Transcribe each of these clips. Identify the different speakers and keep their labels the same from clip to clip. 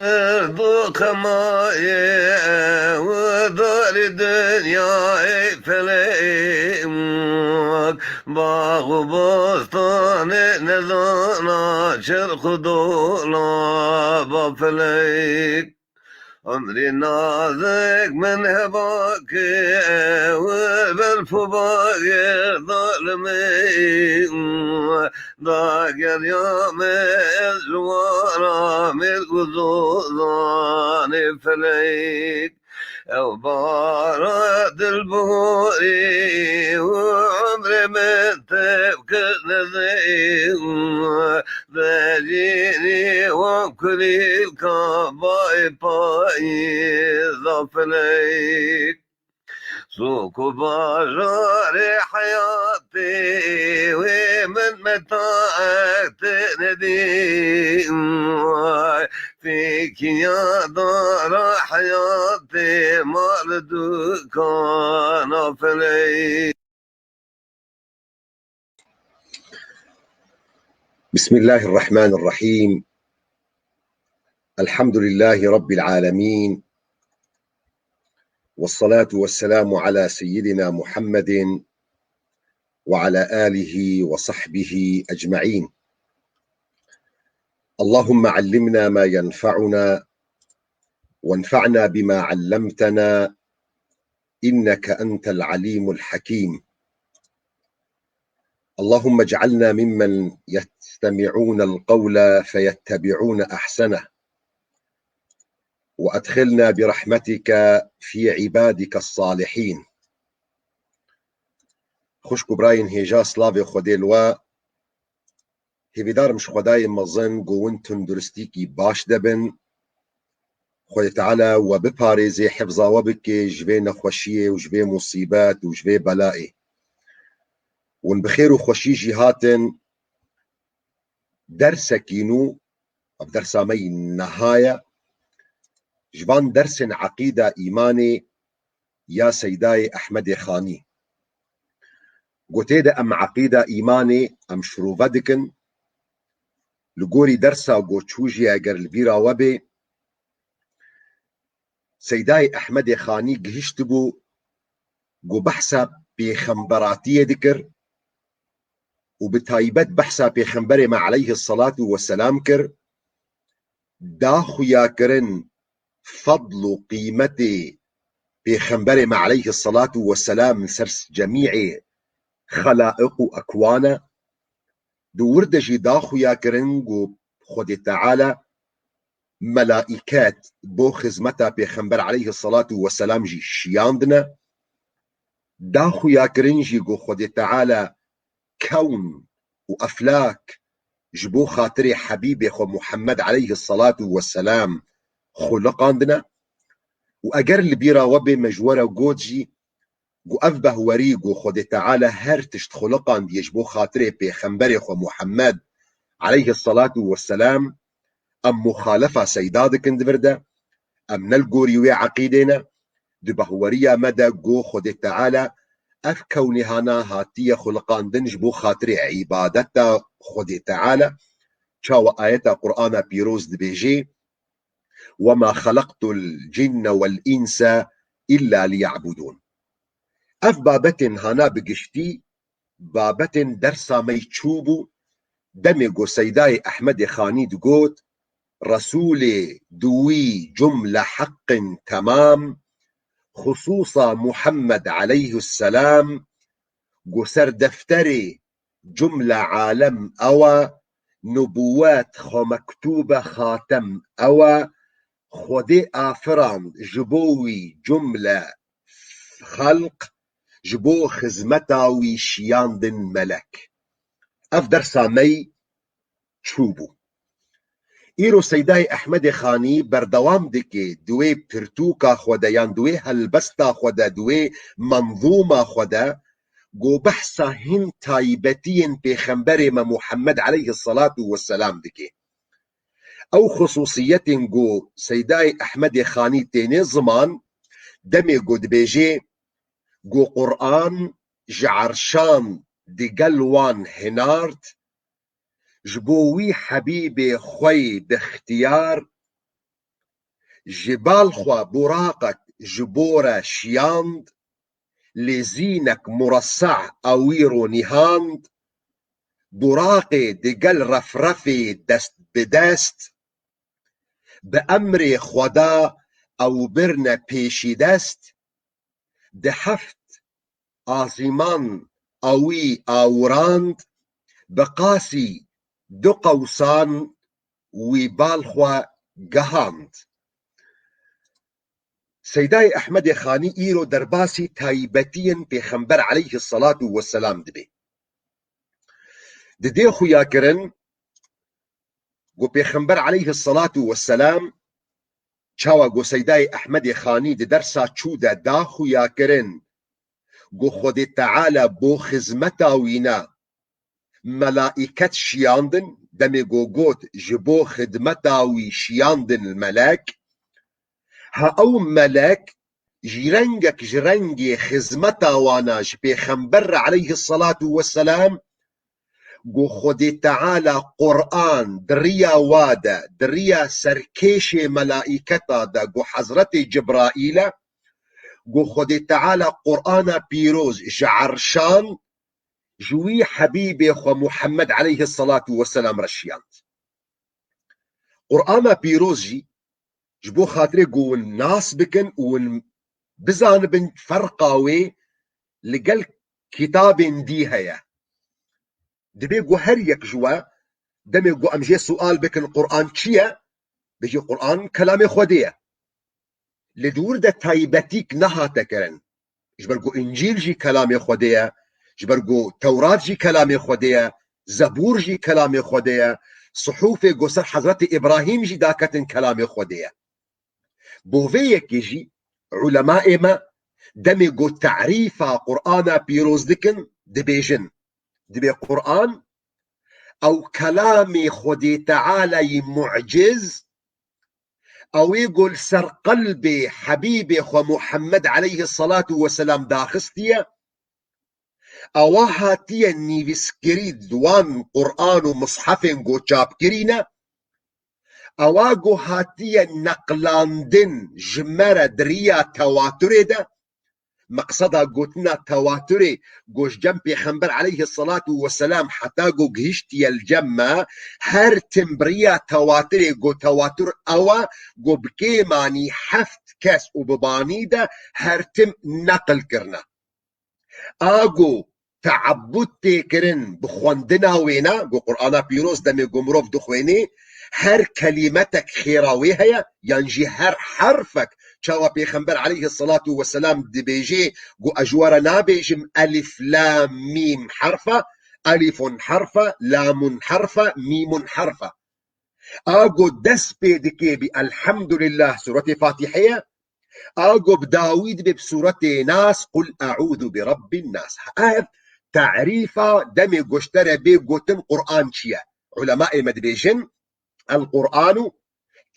Speaker 1: ذوق ماي وذول دنياي فليمك باغ بستان نذانا شرخ دولا بفليك عمري نازك من هباك وبالفباق ظالمي ضاق اليوم الزوارة من قصوصاني فليك أو بارد البوري وعمري من تبكي نزيم ذاجيني وكلي الكباي باي ظفليك سوق بجاري حياتي ومن متاعك تنديم فيك يا دار حياتي مردوك كان فليك.
Speaker 2: بسم الله الرحمن الرحيم. الحمد لله رب العالمين، والصلاة والسلام على سيدنا محمد وعلى آله وصحبه أجمعين. اللهم علمنا ما ينفعنا وانفعنا بما علمتنا إنك أنت العليم الحكيم. اللهم اجعلنا ممن يستمعون القول فيتبعون أحسنه، وأدخلنا برحمتك في عبادك الصالحين. خوشکو براین هیجا سلاوی خودی لوا هیویدار مش خدای مزن گوون تندرستی کی باش دبن خود تعالی و بپارێزێ حفظاوە بکێ ژبێ نەخۆشیێ و ژبێ موسیبەت و ژبێ بەلائێ ون بخێر و خۆشیژی هاتن دەرسەکین و ئەف دەرسامەی نەهایە ژبان دەرسن عەقیدە ئیمانێ یا سەیدای ئەحمەدێ خانی گوتێدا ئەم عەقیدە ئیمانێ ئەم شروڤە دکن li gorî dersa goçûjî eger li bîra we bê Seydayê Ehmedê Xanî gihîştibû got behsa pêxemberatiyê dikir û bi taybet behsa pêxemberê me aleyhi selatu vesselam kir, daxuyakirin fedl û qîmetê pêxemberê me aleyhi selatu vesselam li ser cemîعê xelaiq û ekwan e. Di wirde jî daxuyakirin got Xwedê Teala ملائكات بو خزمتا پیغمبر علیه الصلاة والسلام جی شیاندنه دا خویا کرن جی گو خود تعالی کون و افلاک جبو خاطر حبیب خو محمد علیه الصلاة والسلام خلقاندنه و اگر لبیرا و به مجوره گود جی گو اف بهوری گو خود تعالی هر تشت خلقاند یجبو خاطر پیغمبر خو محمد علیه الصلاة والسلام ام مخالفه سیدا دکن دبرده ام نلگوری وی عقیدینا دی بهوریا مده گو خود تعالی اف کونی هانا هاتی خلقاندن جبو خاطر عبادت خود تعالی چاو آیت قرآن پیروز دبیجی وما خلقت الجن والانس الا ليعبدون. اف بابتن هانا بگشتی بابتن درسا می چوبو دمی گو سیدای احمد خانی دگوت رسول دوي جملة حق تمام خصوصا محمد عليه السلام قسر دفتري جملة عالم أوا نبوات خو مكتوبة خاتم أوا خودي آفران جبوي جملة خلق جبو خزمتاوي شياندن ملك أفدر سامي چوبو. ایرو سیدای احمد خانی بردوام دکه دوی پرتوکا خوده یان دوی هلبستا خوده دوی منظومه خوده گو بحثا هن تایبتین پیغمبر ما محمد علیه الصلاة والسلام دکه او خصوصیت گو سیدای احمد خانی تینه زمان دمی گو دبیجه گو قرآن جعرشان دی گلوان هنارت جبوی حبیب خوی باختیار جبال خوا براقك جبورة شياند لزينك مرصع أويرو نهاند براقي دقل رفرفي دست بدست بأمر خدا أو برنا بيشي دست دحفت آزمان أوي آوراند بقاسي دو قوسان وبالخوا قهاند سيداي أحمد خاني إيرو درباسي تايبتين بيخنبر عليه الصلاة والسلام دبي ددي خويا كرن و بيخنبر عليه الصلاة والسلام چاوا گو سيداي أحمد خاني دي درسا چودا دا خويا كرن گو خود تعالى بو خزمتا وينا ملائكت شياندن دمي گو گوت جبو خدمتا وي شياندن الملاك ها او ملاك جرنگك جرنگي خزمتا وانا بيخنبر عليه الصلاة والسلام گو خود تعالى قرآن دريا وادا دريا سركيش ملائكتا دا گو حضرت جبرائيل گو خود تعالى قرآن بيروز جعرشان جوي حبيبي خو محمد عليه الصلاة والسلام رشيان قرآن بيروز جي جبو خاطري گو الناس بكن ون بزان بن فرقاوي لقل كتاب دي هيا دبي گو هر يك جوا دمي گو امجي سؤال بكن قرآن چيا بيجي قرآن كلام خودية لدور دا تايبتيك نها تكرن جبرگو انجيل جي كلام خودية جبرگو تورات جي كلام خودية زبور جي كلام خودية صحوف گو سر حضرت إبراهيم جي داكتن كلام خودية بوفيك جي علماء ما دمي گو تعريفا قرآن بيروز دكن دبيجن دبي قرآن او كلام خدي تعالى معجز او يقول سر قلبي حبيبي خو محمد عليه الصلاة والسلام داخستيا او هاتيا نيفسكري دوان قرآن ومصحف قو چابكرينا او اقو هاتيا نقلاندن جمرة دريا تواتر دا مقصدها قوتنا تواتري قوش جنب بيخنبر عليه الصلاة والسلام حتى قو قهشتي الجمع هر تمبريا تواتري قو تواتر اوا قو بكيماني حفت كاس وببانيدا هر تم نقل كرنا اقو تعبد تكرن بخواندنا وينا قو قرآن بيروز دمي قمروف دخويني هر كلمتك خيراوي هيا ينجي هر حرفك شاوا بيخنبر عليه الصلاة والسلام دي بيجي قو أجوار نابيجم ألف لام ميم حرفة ألف حرفة لام حرفة ميم حرفة أقو دس بيدكي بالحمد لله سورة فاتحية أقو بداويد بسورة ناس قل أعوذ برب الناس هذا تعريفة دمي قشترى بي قوتن قرآن شيا علماء مدبيجن القرآن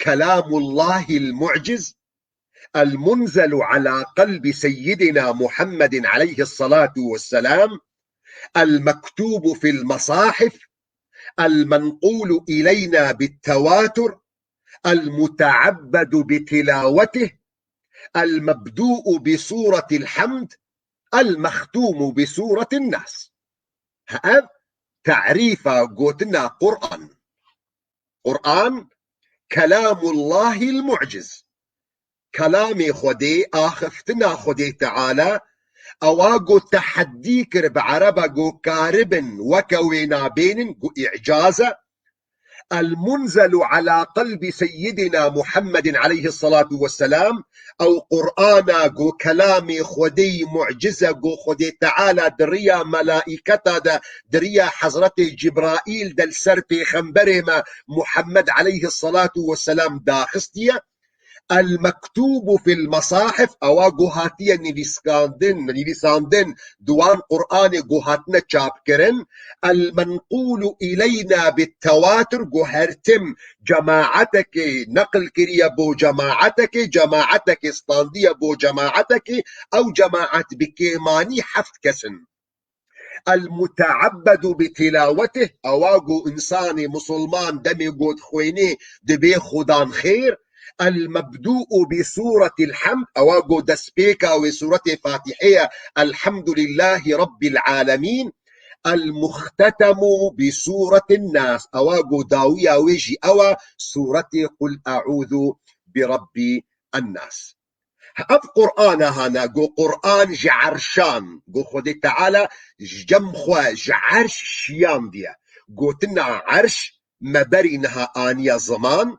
Speaker 2: كلام الله المعجز المنزل على قلب سيدنا محمد عليه الصلاة والسلام المكتوب في المصاحف المنقول إلينا بالتواتر المتعبد بتلاوته المبدوء بسورة الحمد المختوم بسورة الناس هذا تعريف قوتنا قرآن كلام الله المعجز كلامي خدي آخفتنا خدي تعالى أواقو تحدي كرب عربا قو كاربن وكوينا بين قو إعجازة المنزل على قلب سيدنا محمد عليه الصلاة والسلام أو قرآن قو كلامي خدي معجزة قو خدي تعالى دريا ملائكة دريا حضرت جبرائيل دل سربي خنبرما محمد عليه الصلاة والسلام داخستيا المكتوب في المصاحف أو جهاتيا نيفيساندن دوان قرآن جهاتنا تشابكرن المنقول إلينا بالتواتر جهرتم جماعتك نقل كريا بو جماعتك استاندية بو جماعتك أو جماعة بكيماني حفت كسن المتعبد بتلاوته أواجو إنساني مسلمان دمي قود خويني دبي خدان خير المبدوء بسورة الحمد أواجو دسبيكا وسورة فاتحية الحمد لله رب العالمين، المختتم بسورة الناس أواجو داوية ويجي أوا سورة قل أعوذ برب الناس. أب قرآن هانا جو قرآن جعرشان جو خدي تعالى جمخوا جعرش شيان ديا جو تنا عرش مبرينها آنيا زمان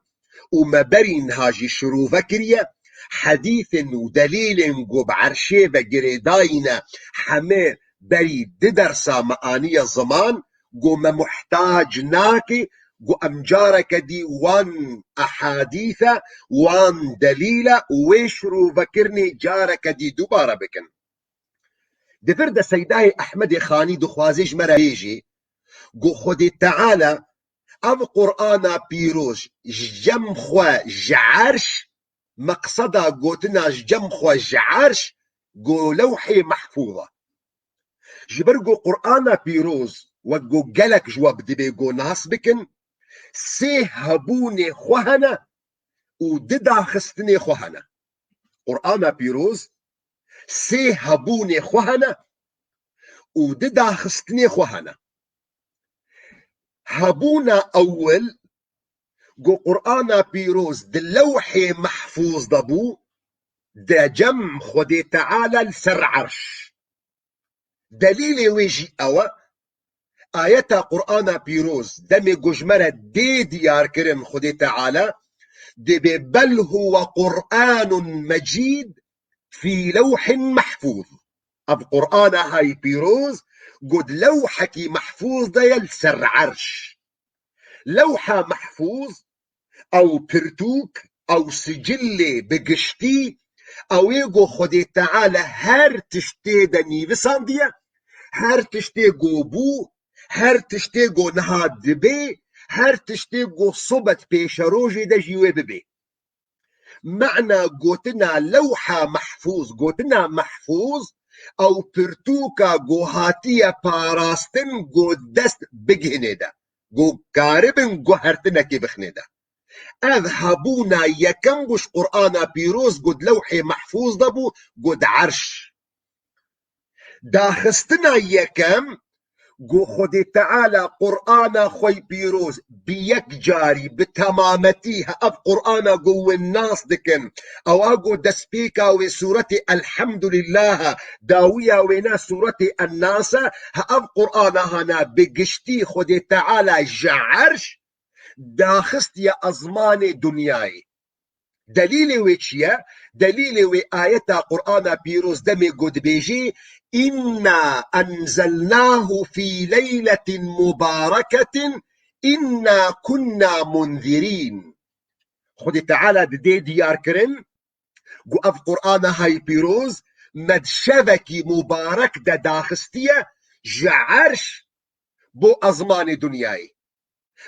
Speaker 2: ومبرينها جي شروفة كريا حديث ودليل جو بعرشي بجريداينا حمي بري ددرسا مآنيا زمان جو محتاج ناكي جو أمجارك دي وان أحاديثة وان دليلة ويشرو بكرني جارك دي دوبارة بكن دفرد سيداي أحمد خاني دو خوازيج مريجي جو خدي تعالى أب قرآن بيروش جمخوا جعرش مقصدا قوتنا جمخوا جعرش جو لوحي محفوظة جبرجو قرآن بيروز وجو جلك جواب دبي جو ناس بكن سي هبوني خوهنا وددا خستني خوهنا قرآن بيروز سي هبوني خوهنا وددا خستني خوهنا هبونا أول جو قرآن بيروز دلوحي محفوظ دبو دا جمع خدي تعالى لسر عرش دليل ويجي أوا آية قرآن بيروز دمي جمرة دي ديار كرم خدي تعالى دي بل هو قرآن مجيد في لوح محفوظ. أب قرآن هاي بيروز قد لوحك محفوظ دا يلسر عرش لوحة محفوظ أو برتوك أو سجل بقشتي أو يقو خدي تعالى هر تشتي دني بساندية هر تشتي قوبو هر تشتي قو نهاد بي هر تشتي قو صبت بيشروجي دا جيوه ببي معنى قوتنا لوحة محفوظ قوتنا محفوظ أو برتوكا قو هاتية باراستن قو دست بجهندا قو كاربن قو هرتنا كي بخندا اذهبونا يكم بش قرآن بيروز قد لوحي محفوظ دبو قد عرش داخستنا يكم قو خدي تعالى قرآن خوي بيروز بيك جاري بتمامتيها أب قرآن قو الناس دكن أو أقو دسبيكا وسورة الحمد لله داوية ونا سورة الناس أب قرآن هنا بقشتي خدي تعالى جعرش داخست يا أزمان دنياي دليل ويتشيا دليل وآية قرآن بيروز دمي قد بيجي إنا أنزلناه في ليلة مباركة إنا كنا منذرين خدي تعالى دي ديار كرن قو أف قرآن هاي بيروز مدشبكي مبارك دا داخستيا جعرش بو أزمان دنياي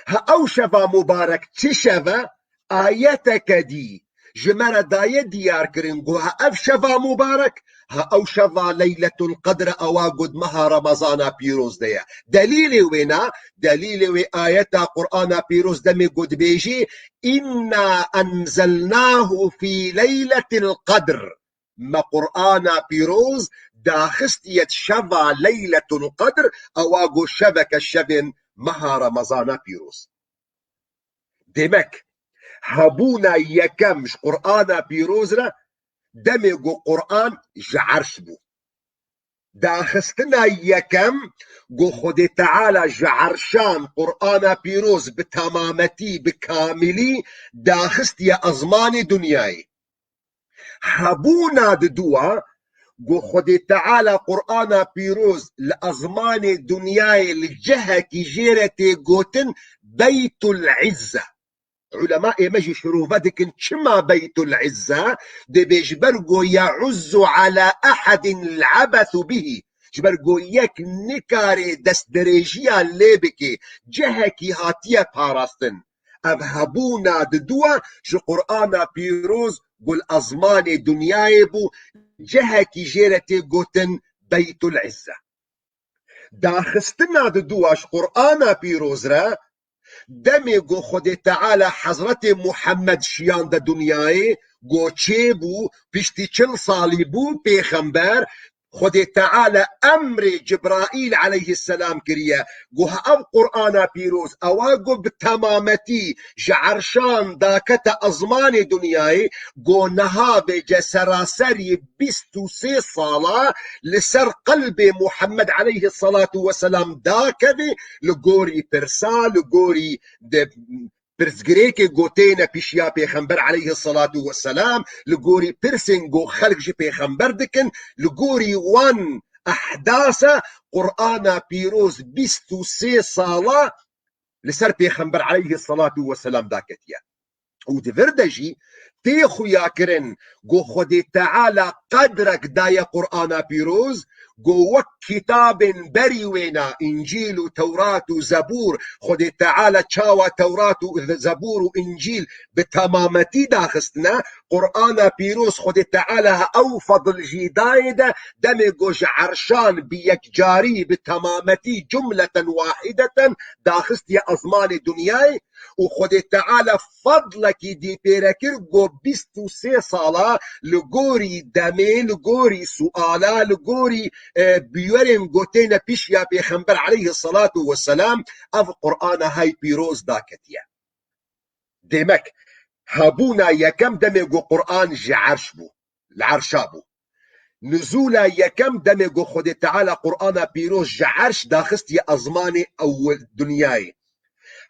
Speaker 2: ها أو شفا مبارك تشفا آياتك دي جمرة داية ديار كرنقو ها أف شفا مبارك ها أو شفا ليلة القدر أواقد مها رمضان بيروز ديا دليل وينا دليل وآيات قرآن بيروز دمي قد بيجي إنا أنزلناه في ليلة القدر ما قرآن بيروز داخست يتشفى ليلة القدر أواقو شبك الشبن مها رمضان بيروز دمك هبونا يكمش قرآن بيروزنا دمجو قرآن جعرش بو داخستنا يكم قو خدي تعالى جعرشان قرآن بيروز بتمامتي بكاملي داخست يا أزمان دنياي هبونا ددوا قو خدي تعالى قرآن بيروز لأزمان دنياي الجهة كي جيرتي قوتن بيت العزة علماء مجي شروفاتك شما بيت العزة دي بيجبرقو يعز على أحد العبث به جبرقو يك نكاري دستريجيا الليبكي جهكي هاتية باراستن أذهبونا ددوا جو قرآن بيروز قل أزمان دنياي بو جهكي جيرتي قوتن بيت العزة داخستنا ددواش قرآن بيروز را دمي گو خود تعالى حضرت محمد شیان دا دنیای گو چه بو پشتی 40 سالی بو پیغمبر خود تعالى امر جبرائيل عليه السلام كريا قوها او قرآن بيروز اواقو بتمامتي جعرشان داكتا ازمان دنياي قو نهاب جسراسري 23 صالة لسر قلب محمد عليه الصلاة والسلام داكذي لقوري برسال لقوري پرسگریک گوتینا پیشیا پیغمبر علیه الصلاة والسلام لگوری پرسن گو خلق جی پیغمبر دکن لگوری وان احداثا قرآن پیروز 23 سالا لسر پیغمبر علیه الصلاة والسلام داکتیا و دفردجی تی خویا کرن گو خود تعالی قدرک دای قرآن پیروز گو وک کتاب بریوینا انجیل و تورات و زبور خود تعالی چاوا تورات و زبور و انجیل بتمامتی داخستنا قرآن پیروز خود تعالی او فضل جیداید دم گوش عرشان بیک جاری بتمامتی جملة واحدة داخست یا ازمان دنیای و خود تعالی فضلکی دی پیرکر گو 23 سالا لگوری دمه لگوری سؤالا لگوری بیورن گوتین پیش یا پیغمبر علیه الصلاة والسلام اف قرآن های پیروز داکتیه دمک هبونا یکم دمه گو قرآن جعرش بو العرشا بو نزولا یکم دمه گو خود تعالی قرآن پیروز جعرش داخست یا ازمان اول دنیای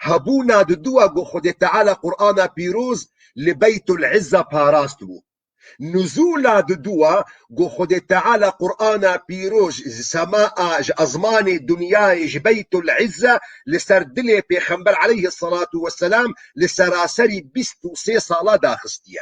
Speaker 2: هبونا دوا گو خود تعالی قرآن پیروز لبیت العزة پاراست بو نزولا دوا گو خود تعالی قرآن پیروز سماء ازمان دنیای بيت العزة لسر دل پیغمبر علیه الصلاة والسلام لسراسری 23 سالا داخستیه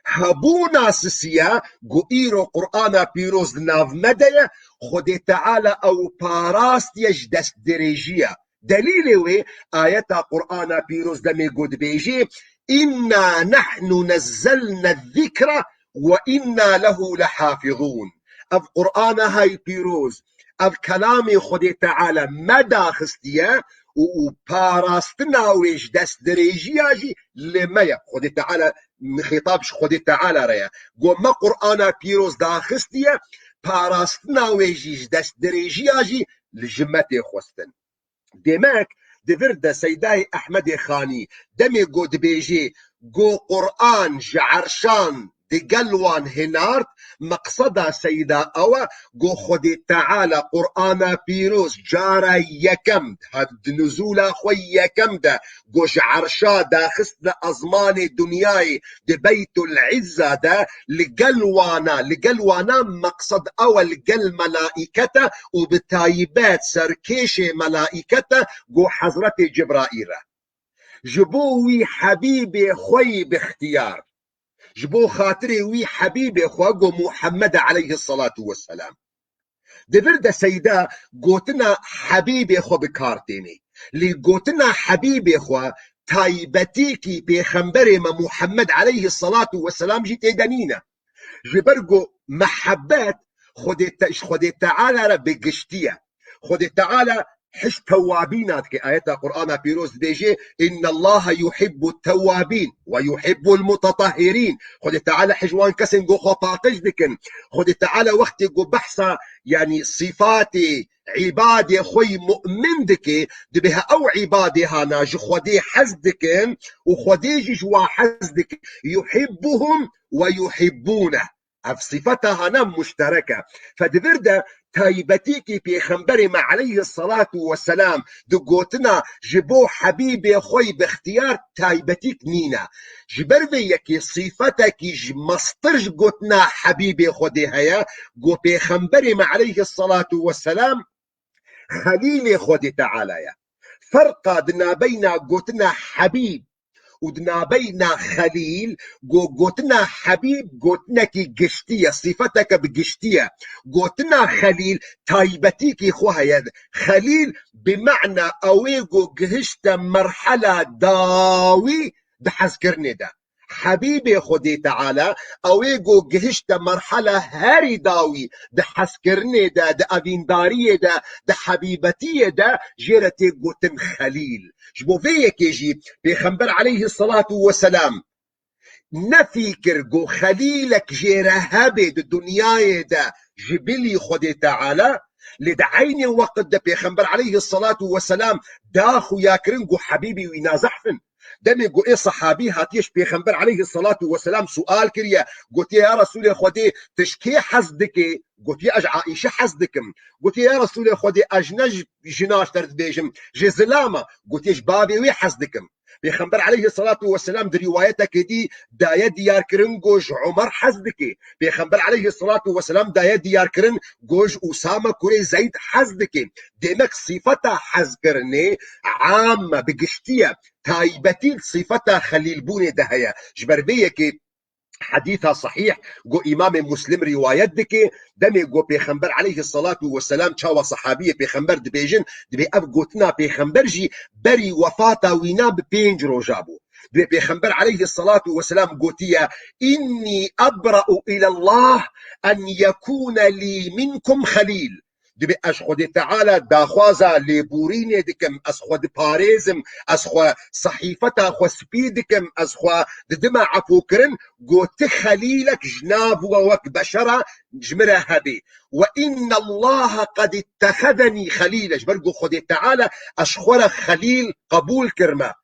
Speaker 2: هبونا سسيا گو ایرو قرآن پیروز ناو مدیه خود تعالی او پاراست یج دست درجیه دلیل وی آیت قرآن پیروز دمی گود بیجی إنا نحن نزلنا الذكر وإنا له لحافظون اف قرآن هاي بيروز اف كلام خود تعالى مدى خستيا و باراستنا ويش دست دريجياجي لما خود تعالى خطابش خود تعالى ريا قو ما قرآن بيروز دا خستيا باراستنا ويش دست دريجياجي لجمتي خوستن دماك دفرد سيداي أحمد خاني دمي قد بيجي قو قرآن جعرشان دي قلوان هنارت مقصدا سيدا أوا قو خد تعالى قرآن بيروز جارا يكمد هاد نزولا خوي يكمد قو جعرشا دا خسنا أزمان دنياي دي بيت العزة دا لقلوانا مقصد أوا لقل ملائكته وبتايبات سركيش ملائكته قو حضرة جبرائيل جبوي حبيبي خوي باختيار جبو خاطري وي حبيبي خواقو محمد عليه الصلاة والسلام دبرد سيدا قوتنا حبيبي خو بكارتيني لي قوتنا حبيبي خو تايبتيكي بيخنبري ما محمد عليه الصلاة والسلام جيت دانينا جبرقو محبات خد تعالى بقشتية خد تعالى حش توابينات كآيات القرآن بيروز بيجي إن الله يحب التوابين ويحب المتطهرين خد تعالى حجوان كسن جو خطاقش دكن خد تعالى وقت جو بحثا يعني صفاتي عبادي خوي مؤمن دكي دبها أو عبادي هانا جو خدي حزدكن وخدي جوا حزدك يحبهم ويحبونه اف صفتها هنا مشتركة فدبرده تايبتيكي بيخنبري ما عليه الصلاة والسلام دقوتنا جبو حبيبي خوي باختيار تايبتيك نينا جبرفي يكي صفتك مصطرج قوتنا حبيبي خودي هيا قو بيخنبري ما عليه الصلاة والسلام خليلي خودي تعالى يا فرق دنا بين قوتنا حبيب ودنا بينا خليل قوتنا حبيب قوتنا كي قشتية صفتك بقشتية قوتنا خليل تايبتيكي خوها يد خليل بمعنى اويقو قهشت مرحلة داوي بحذكرني ده حبيبي خدي تعالى اويگو گهشت مرحله هری داوی ده حسکرنه ده اوینداری ده حبیبتی ده جيرتي گوتن خليل جبو فيك يجي بيخنبر عليه الصلاة والسلام نفكر جو خليلك جيره هبد الدنيا ده جبلي خدي تعالى لدعيني وقت ده بيخنبر عليه الصلاة والسلام داخو ياكرن جو حبيبي وينازحفن دمي جو ايه صحابي هاتيش بيخنبر عليه الصلاة والسلام سؤال كريا قلت يا رسول خدي تشكي حزدك قلت يا عائشة حزدكم قلت يا رسول خدي اجنج جناش ترد بيجم جزلامة قلت يش بابي وي حزدكم بيخنبر عليه الصلاة والسلام دي روايتك دي دايا ديار كرن جوج عمر حزدكي بيخنبر عليه الصلاة والسلام دايا ديار كرن جوج أسامة كوري زيد حزدكي دينك صفتها حزكرني عامة بقشتية تايبتي صفتها خليل بوني دهيا جبربيكي حديثها صحيح جو امام مسلم روايت دكي دمي جو بيخنبر عليه الصلاة والسلام تشاوى صحابية بيخنبر دبيجن دبي اب قوتنا بيخنبر جي بري وفاتا وينا ببينج روجابو دبي بيخنبر عليه الصلاة والسلام قوتيا إني أبرأ إلى الله أن يكون لي منكم خليل دبي أشخد تعالى داخوازا لبوريني دكم أسخد باريزم أسخو صحيفتا خو سبيدكم أسخو ددما عفوكرن قوت خليلك جناب ووك بشرة جمرة هبي وإن الله قد اتخذني خليلا جبرقو خد تعالى أشخور خليل قبول كرمه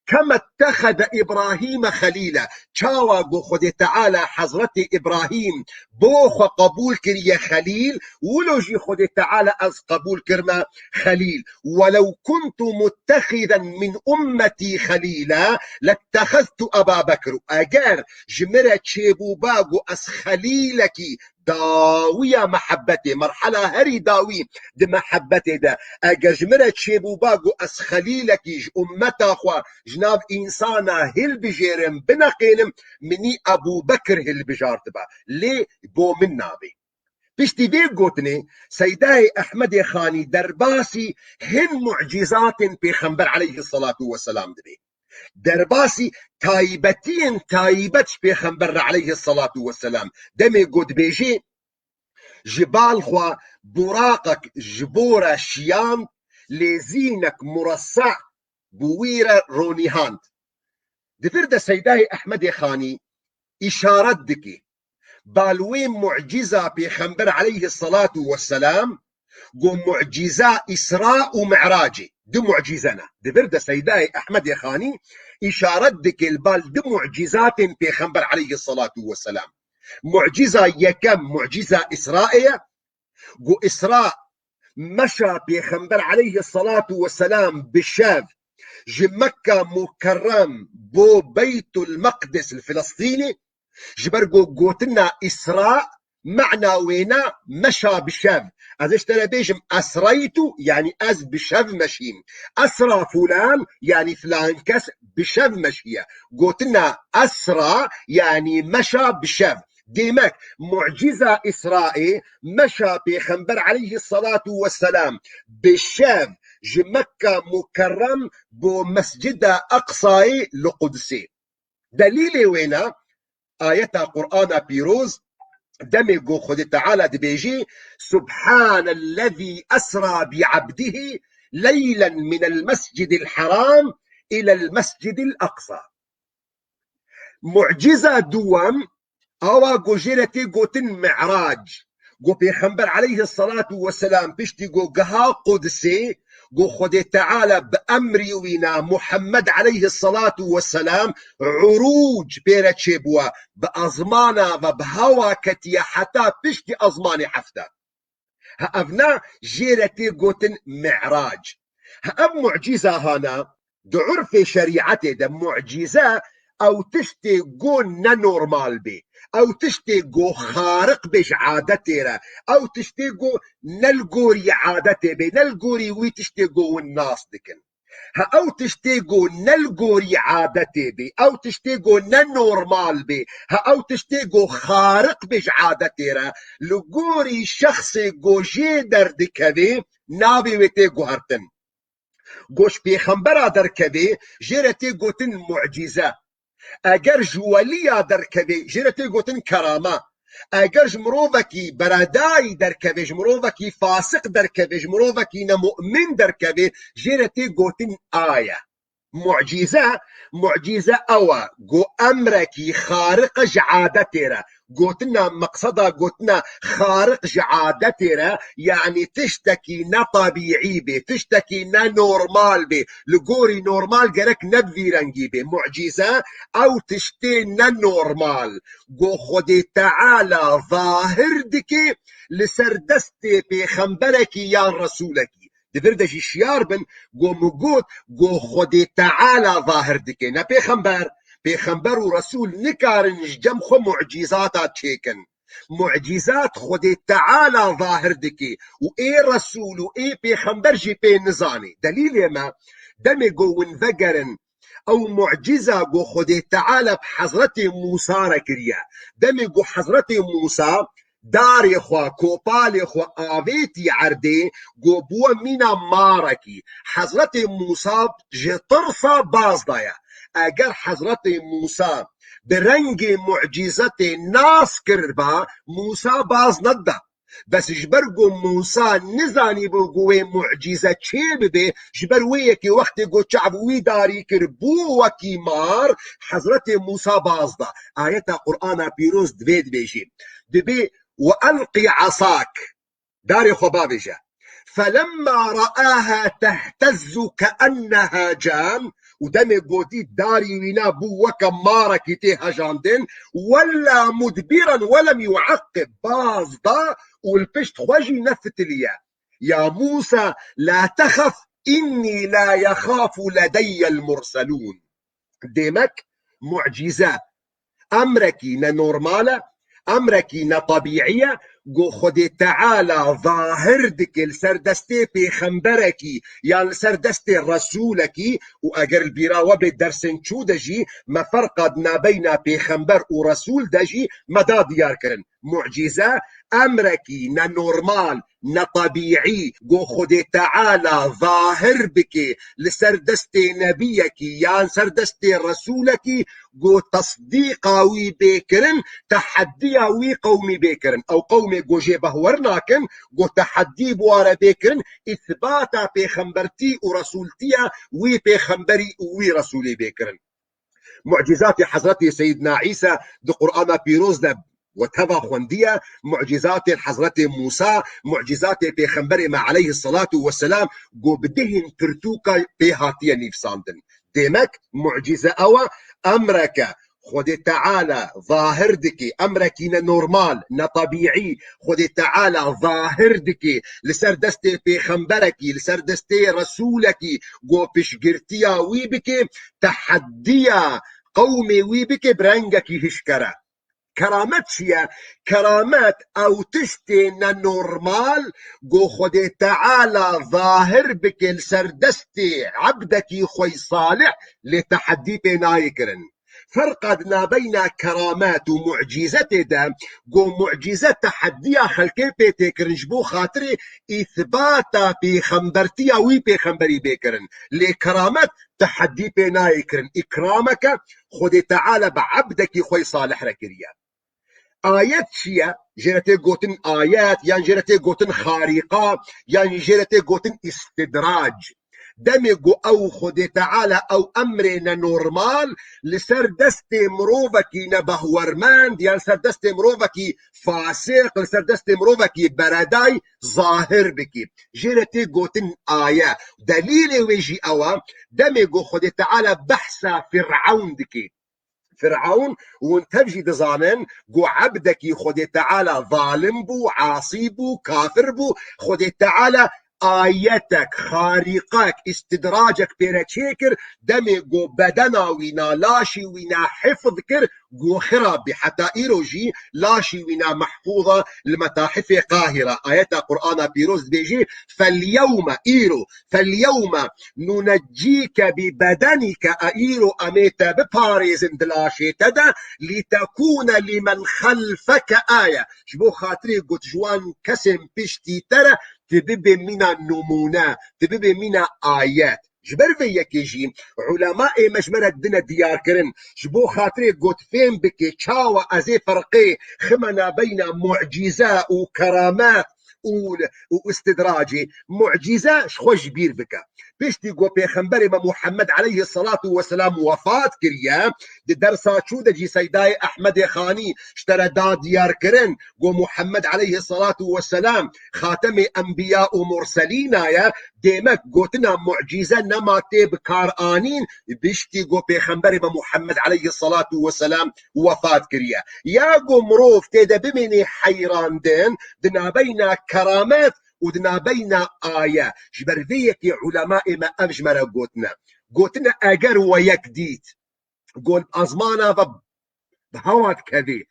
Speaker 2: كما اتخذ إبراهيم خليلا شاوى بو خد تعالى حضرة إبراهيم بوخ قبول كريا خليل ولو جي خد تعالى أز قبول كرما خليل ولو كنت متخذا من أمتي خليلا لاتخذت أبا بكر أجار جمرة شيبو باقو أس خليلكي داوية محبتي مرحلة هري داوي دي محبتي ده اگر جمرة شيبو باقو أس خليلكي أمتا خوا جناب إنسانا هل بجيرم بنقينم مني أبو بكر هل بجارت با ليه بو من نابي بشتي بي قوتني سيداي أحمد خاني درباسي هن معجزات بيخنبر عليه الصلاة والسلام دبي درباسي تايبتين تايبتش بيخنبر عليه الصلاة والسلام دمي قد بيجي جبال خوا براقك جبورة شيان لزينك مرصع بويرة رونيهاند دفرد سيداي أحمد خاني إشارت دكي بالوين معجزة بيخنبر عليه الصلاة والسلام قو معجزة إسراء ومعراجي دي معجزنا دي برد سيداي أحمد يا خاني إشارت دك البال دي معجزات بيخنبر عليه الصلاة والسلام معجزة يكم معجزة إسرائية قو إسراء مشى بيخنبر عليه الصلاة والسلام بالشاف جمكة مكرم بو بيت المقدس الفلسطيني جبرقو قوتنا إسراء معنى وينا مشى بالشاف از اشترى بيجم أسريتو يعني أز بشاف مشيم أسرى فلان يعني فلان كس بشاف مشية قوتنا أسرى يعني مشى بالشاف ديمك معجزة إسرائيل مشى بيخنبر عليه الصلاة والسلام بالشاف جمكة مكرم بمسجد أقصى لقدسي دليل وينا آية قرآن بيروز دمي قو خد تعالى دبيجي سبحان الذي أسرى بعبده ليلا من المسجد الحرام إلى المسجد الأقصى معجزة دوام أوا قو جيرتي قو تن معراج قو بيخنبر عليه الصلاة والسلام بيشتي قو قها قدسي قو خد تعالى بأمري وينا محمد عليه الصلاة والسلام عروج بيرت شبوة بأزمانا وبهوا كتيا حتى بيشتي أزماني حفتا هأبنا جيرتي قوتن معراج هأب معجزة هانا دعرف شريعتي ده معجزة أو تشتي قو نورمال بي أو تشتي قو خارق بش عادتي را أو تشتي قو نلقوري عادتي بي نلقوري وي تشتي قو الناس دكن أو تشتي قو نلقوري عادتي بي أو تشتي قو نورمال بي أو تشتي قو خارق بش عادتي را لقوري شخصي قو جيدر دكبي نابي ويتي قو هرتن قوش بيخنبرا دركبي جيرتي قوتن معجزة ئەگەر ژوەلیە دەرکەوێ ژێرەتێ گوتن کەرامە ئەگەر مرۆڤێکی بەرەدای دەرکەوێ مرۆڤێکی فاسق دەرکەوێ مرۆڤێکی نەمؤمن دەرکەوێ ژێرەتێ گوتن ئایە معجزە ئەوە گۆ ئەمرێکی خارق ji عادەتێرە گوتنە مەقسەدا گوتنە خارق ji عادەتێرە یعنی تشتێکی نەطەبیعی بێ تشتێکی نەنۆرمال بێ li گۆری نۆرمال گەرەک نەبوی ڕەنگی بێ معجزە ئەو تشتێ نەنۆرمال گۆ خودێ تەعالا ظاهر دکێ لەسەر دەستێ پێخەمبەرێکی یان ڕەسوولێکی دبر دەژی شیار بن گۆ مگوت گۆ خودێ تەعالا ظاهر دکێ نە پێخەمبەر و ڕەسوول نکارن ژەم خۆ معجیزاتا چێکن معجزات خودێ تەعالا ظاهر دکێ و ئێ ڕەسوول و ئێ پێخەمبەر ژی پێ نزانێ دەلیلێمە دەمێ گۆ ونڤەگەرن ئەو معجزە گۆ خودێ تەعالا حەزرەتێ موسا رە کریە دەمێ گۆ حەزرەتێ موسا دارێ خوا کۆپالێ خوا ئاوێتی عەردێ گۆ بووە مینە مارەکی حەزرەتێ موسا ji ترسا بازدایە ئەگەر حەزرەتێ موسا برەنگێ معجزەتێ ناس کردبا موسا باز نەددا بەس ji ber گۆ موسا نزانی بۆ گۆ wê معجزە çê bibe ji ber wê yekê wextê gò çav wî darî kir bû wekî mar حەزرەتێ موسا bazda ayeta Qur'ana pîroz divê dibêjê dibê وألقي عصاك داري خبابجة فلما رآها تهتز كأنها جان ودمي قودي داري وينا بو وكا ماركي تيها جاندين ولا مدبرا ولم يعقب بازدا والبشت خوجي نفتليا يا موسى لا تخف إني لا يخاف لدي المرسلون ديمك معجزة أمركي نورمالة أمركي نطبيعية گو خود تعالى ظاهر دكل سردستي پیغمبركي يعني سردستي رسولكي و اگر البراوة بالدرسن چو دجي ما فرقد ما بين پیغمبر و رسول دجي مدى ديار كرن معجزة أمركي نورمال نطبيعي گو خود تعالى ظاهر بكي لسردستي نبيكي يعني سردستي رسولكي گو تصديقاوي بكرن تحدياوي قومي بكرن او قومي گو جيبه ورناكن گو تحدي بواره بكرن اثباتا پیغمبرتي و رسولتيا وي پیغمبري وي رسولي بكرن معجزات حضرت سيدنا عيسى دو قرآن بيروز ده وتبا خوندية معجزات حضرت موسى معجزات پیغمبر ما عليه الصلاة والسلام گو بدهن ترتوكا بهاتيا نفساندن ديمك معجزة أو أمرك خود تعالى ظاهر دكي أمركي نورمال نطبيعي خود تعالى ظاهر دكي لسر دستي پیغمبركي لسر دستي رسولكي گو پشگرتيا ويبكي تحديا قومي ويبكي برنگكي هشكرا كرامات شيا كرامات او تشتي نورمال گو خود تعالى ظاهر بكي لسر دستي عبدكي خوي صالح لتحدي بينايكرن فرقد ما بين كرامات ومعجزات ده جو معجزة تحديا خلقي بيتي كرنجبو خاطري إثباتا بخمبرتيا وي بخمبري بيكرن لكرامات تحدي بينا يكرن إكرامك خد تعالى بعبدك خوي صالح ركريا آيات شيا جرتي قوتن آيات يعني جرتي قوتن خارقة يعني جرتي قوتن استدراج دمجو او خود تعالى او امرنا نورمال لسر دستي مروفكي نبهورماند يعني سر دستي مروفكي فاسق لسر دستي مروفكي برداي ظاهر بكي جيرتي قوتن آية دليل ويجي اوا دمجو خود تعالى بحثا فرعون دكي فرعون وانتبجي دزانن جو عبدك خود تعالى ظالم بو عاصي بو كافر بو خود تعالى آيتك خارقك استدراجك بيرتشيكر دمي جو بدنا وينا لاشي وينا حفظ كر جو خرابي حتى إيروجي لاشي وينا محفوظة المتاحف قاهرة آيات قرآن بيروز بيجي فاليوم ننجيك ببدنك أيرو أميتا بباريزن دلاشي تدا لتكون لمن خلفك آية شبو خاطري قد جوان كسم بشتي ترى تبقى من النمونة تبقى من آيات جبر في يكيجي علماء مجمرة دنا ديار كرن جبو خاطري قوت فين بكي تشاوى ازي فرقي خمنا بين معجزة وكرامات واستدراجي معجزة شخوش بير بك بيشتي قو بيخنبري محمد عليه الصلاة والسلام وفاة كريا دي درسا شو دجي سيداي أحمد خاني اشترى دا ديار كرن قو محمد عليه الصلاة والسلام خاتم أنبياء ومرسلين يا ديمك قوتنا معجزة نما تيب كارانين بيشتي قو بيخنبري محمد عليه الصلاة والسلام وفاة كريا يا قو مروف تيدا بمني حيران دين دنا بين كرامات ودنا بين آية جبر فيك علماء ما أفجمر قوتنا أجر ويكديت قول أزمانا بهوات كذي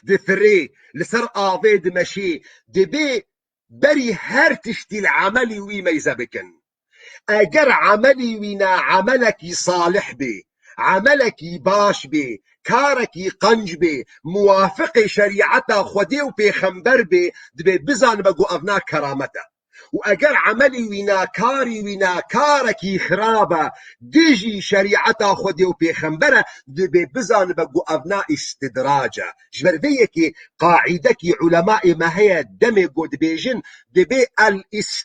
Speaker 2: دفري لسر آفي دمشي دبي بري هر تشتي العملي ويما يزبكن اگر عملي وينا عملك صالح بي عملك باش بي كارك قنج بي موافق شريعته خودي وبيخنبر بي دبي بزان بقو افنا كرامته واگر عملي وينا كاري وينا كارك خرابه ديجي شريعته خودي وبيخنبره دبي بزان بقو افنا استدراجه جبر فيكي قاعدك علماء ما هي دمي قد بيجن دبي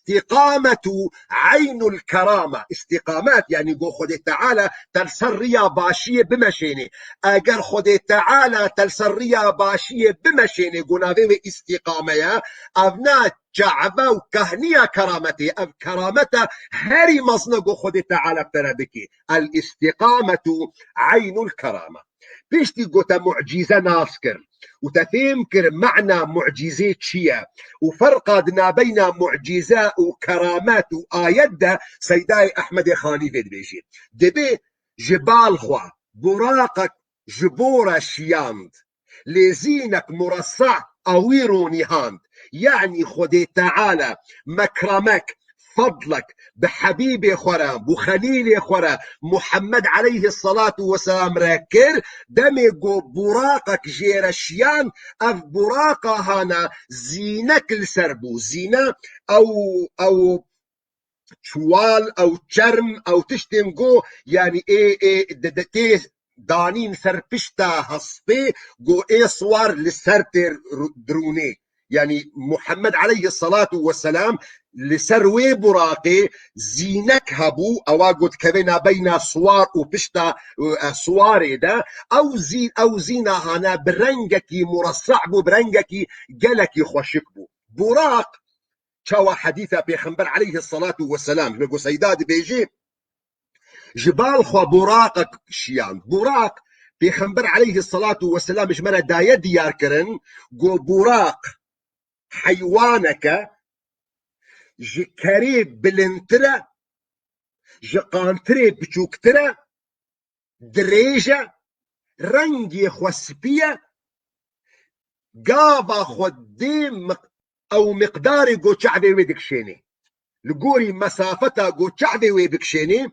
Speaker 2: الاستقامة عين الكرامة استقامات يعني قو خدي تعالى تلسرية باشية بمشيني اگر خدي تعالى تلسرية باشية بمشيني قونا في استقامة افنا جعبه وكهنية كرامتي أب كرامته هري مصنق خدي تعالى بتربكي الاستقامة عين الكرامة بيشتي قوتا معجزة ناسكر وتفهمكر معنى معجزة شيا وفرق دنا بين معجزة وكرامات وآيات ده سيداي أحمد خاني في بيجي دبي جبال خوا براقك جبورة شياند لزينك مرصع أويروني هاند يعني خدي تعالى مكرمك فضلك بحبيبي خورا بخليلي خورا محمد عليه الصلاة والسلام راكر دمي قو براقك جيرشيان اف براقة هانا زينك السربو زينة او شوال او تشرم او تشتمقو يعني ايه ددتي دانين سرپشتا هسبي قو ايه صور لسرتر دروني يعني محمد عليه الصلاة والسلام لسروي براقي زينك هبو او قد كبنا بين صوار وبشتا صواري ده او زينة هانا برنجكي مرصع بو برنجكي جلكي خوشكبو براق شاوى حديثة بيخنبر عليه الصلاة والسلام بيقول سيداد بيجي جبال خوا براقك شيان براق بيخنبر عليه الصلاة والسلام جمرة داية ديار كرن قو براق حيوانك جكري بلنترا جقانتري بچوكترا دريجة رنجي خوسبية قابا خودي او مقداري قو شعبي ويدكشيني لقوري مسافتها قو شعبي ويدكشيني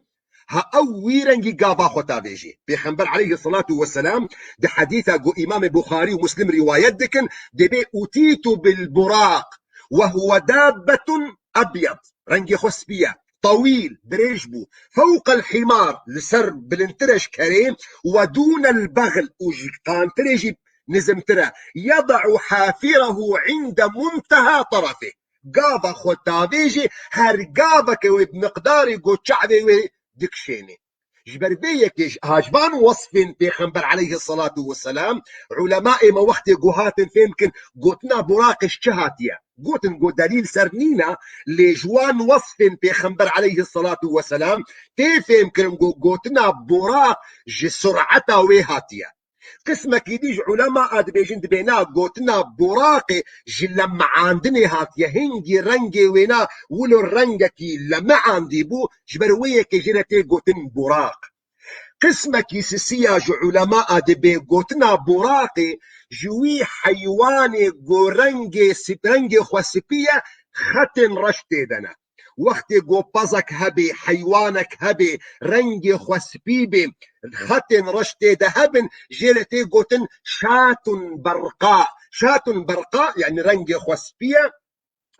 Speaker 2: ها او ويرنجي قابا خوتا بيجي بيخنبر عليه الصلاة والسلام ده حديثة قو امام بخاري ومسلم روايات دكن دي بي اتيت بالبراق وهو دابة ابيض رنجي خسبية طويل بريجبو فوق الحمار لسر بلنترش كريم ودون البغل وجقان تريجي نزمترا يضع حافره عند منتهى طرفه قابا خوتافيجي هر قابك وبمقدار قو شعبي دكشيني جبربيك هاجبان وصفين بيخنبر عليه الصلاة والسلام علماء ما وقت قوهات فيمكن قوتنا براقش شهاتيا قوتن قو دليل سرنينا لجوان وصفين بيخنبر عليه الصلاة والسلام يمكن قوتنا براق جسرعتا ويهاتيا قسمك يديج علماء بيجين بينا قوتنا براقي لما عندني هاتيا هنجي رنجي وينا ولو رنجكي لما عندي بو جبرويك جيرتي قوتن براق قسمك يسسيا جو علماء دبي قوتنا براقي جوي حيواني قو رنجي سبرنجي خوسبية ختن رشتي دنا وقت قو بازك هبي حيوانك هبي رنجي خوسبيبي ختن رشتي دهبن جيلتي قوتن شات برقاء شات برقاء يعني رنجي خوسبية